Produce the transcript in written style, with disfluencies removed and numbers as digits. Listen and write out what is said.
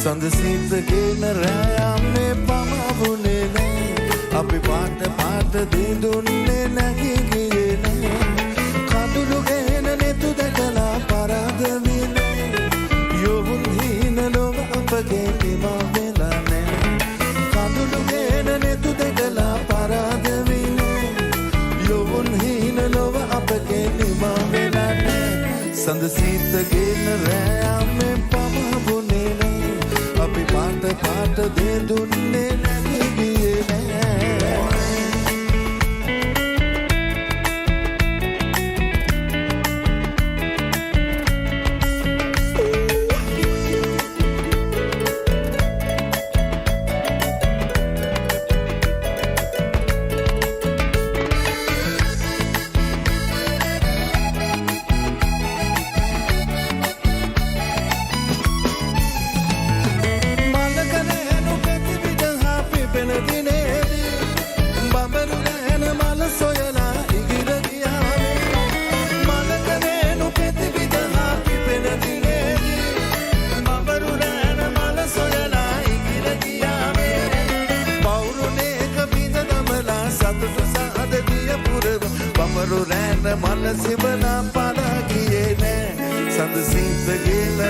සඳ සීතගෙන රෑයන්නේ පමවුනේ නෑ අපි පාට පාට දෙදුන්නේ නැගි ගියේ නෑ කඳුළු ගෙන නෙතු දැකලා පරාද විනේ යොවුන් හීන ලොව අපගේ නිමා වෙලා නෑ කඳුළු ගෙන නෙතු දැකලා පරාද විනේ යොවුන් හීන ලොව අපගේ නිමා වෙලා නෑ සඳ සීතගෙන රෑයන්නේ පමවුනේ නෑ අපි පාට පාට දෙදුන්නේ නැගි ගියේ නෑ බඹරු රෑන මනසිබලා පලා ගියේ නෑ සඳ සීතගෙන